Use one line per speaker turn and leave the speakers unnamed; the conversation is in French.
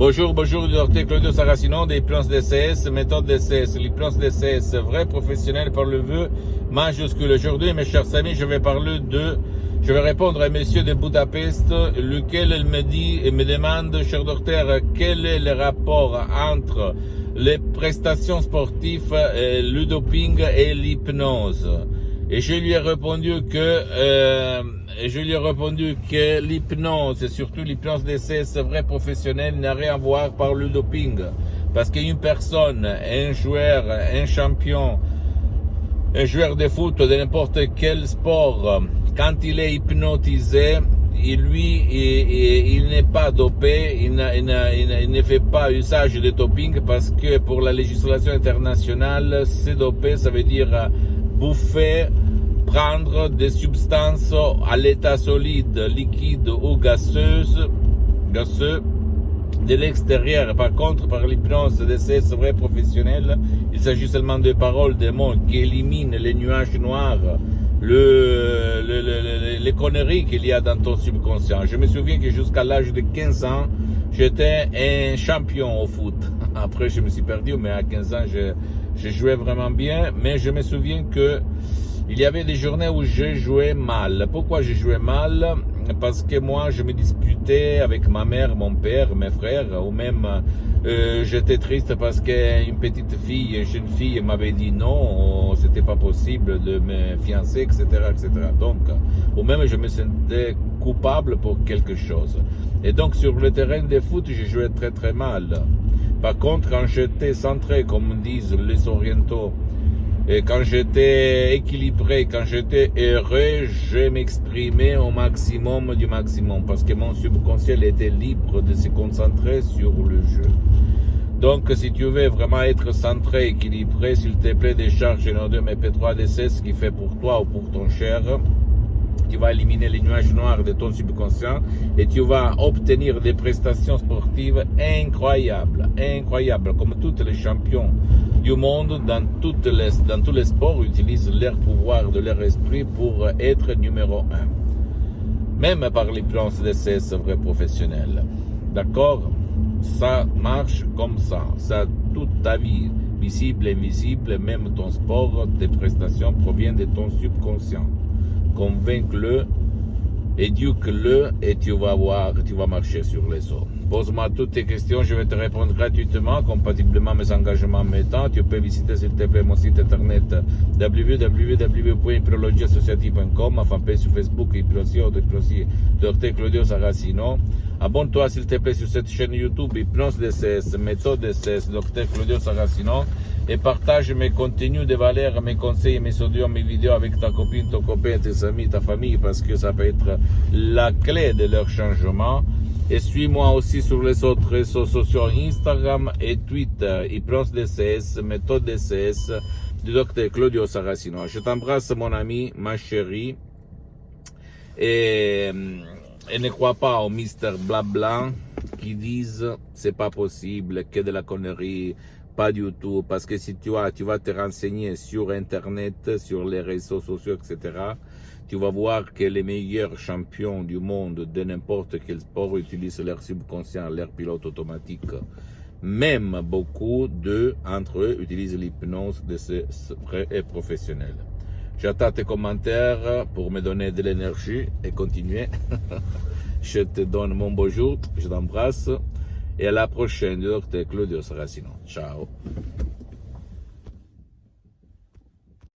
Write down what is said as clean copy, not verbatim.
Bonjour, docteur Claudio Saracino de l'hypnose DCS, méthode DCS. L'hypnose DCS, vrai professionnel par le vœu majuscule. Aujourd'hui, mes chers amis, je vais répondre à monsieur de Budapest, lequel il me demande, cher docteur, quel est le rapport entre les prestations sportives, le doping et l'hypnose. Et je lui ai répondu que l'hypnose, et surtout l'hypnose DCS vrai professionnel, n'a rien à voir par le doping. Parce qu'une personne, un joueur, un champion, un joueur de foot, de n'importe quel sport, quand il est hypnotisé, il n'est pas dopé, il ne fait pas usage de doping parce que pour la législation internationale, se doper, ça veut dire bouffer, prendre des substances à l'état solide, liquide ou gazeux de l'extérieur. Par contre, par l'hypnose DCS vrai professionnel, il s'agit seulement de paroles, des mots qui éliminent les nuages noirs, les conneries qu'il y a dans ton subconscient. Je me souviens que jusqu'à l'âge de 15 ans, j'étais un champion au foot. Après, je me suis perdu, mais à 15 ans, je jouais vraiment bien. Mais je me souviens que il y avait des journées où je jouais mal. Pourquoi je jouais mal? Parce que moi, je me disputais avec ma mère, mon père, mes frères, ou même j'étais triste parce qu'une petite fille, une jeune fille m'avait dit non, c'était pas possible de me fiancer, etc., etc. Donc, ou même je me sentais coupable pour quelque chose. Et donc, sur le terrain de foot, je jouais très très mal. Par contre, quand j'étais centré, comme disent les orientaux, et quand j'étais équilibré, quand j'étais heureux, je m'exprimais au maximum du maximum parce que mon subconscient était libre de se concentrer sur le jeu. Donc, si tu veux vraiment être centré, équilibré, s'il te plaît, décharge de MP3 DC, ce qui fait pour toi ou pour ton cher. Tu vas éliminer les nuages noirs de ton subconscient et tu vas obtenir des prestations sportives incroyables, comme tous les champions du monde dans tous les sports utilisent leur pouvoir de leur esprit pour être numéro 1. Même par l'hypnose DCS vrai professionnel. D'accord? Ça marche comme ça. Ça toute ta vie, visible, invisible, même ton sport, tes prestations proviennent de ton subconscient. Convainc-le, éduque-le et tu vas voir, tu vas marcher sur les eaux. Pose-moi toutes tes questions, je vais te répondre gratuitement, compatiblement à mes engagements mettant. Tu peux visiter s'il te plaît mon site internet www.hypnologieassociative.com, ma fanpage sur Facebook, Hypnosie, Dr Claudio Saracino. Abonne-toi s'il te plaît sur cette chaîne YouTube, Hypnose DCS, méthode DCS, Dr Claudio Saracino. Et partage mes contenus de valeur, mes conseils, mes audios, mes vidéos avec ta copine, ton copain, tes amis, ta famille, parce que ça peut être la clé de leur changement. Et suis-moi aussi sur les autres réseaux sociaux, Instagram et Twitter, Hypnose DCS, méthode DCS, du Dr Claudio Saracino. Je t'embrasse mon ami, ma chérie, et ne crois pas aux Mister Blabla qui disent c'est pas possible, que de la connerie. Pas du tout, parce que si tu vas te renseigner sur Internet, sur les réseaux sociaux, etc., tu vas voir que les meilleurs champions du monde de n'importe quel sport utilisent leur subconscient, leur pilote automatique. Même beaucoup d'entre eux utilisent l'hypnose de ce vrai et professionnel. J'attends tes commentaires pour me donner de l'énergie et continuer. Je te donne mon bonjour, je t'embrasse. Et à la prochaine, Dr Claudio Saracino. Ciao.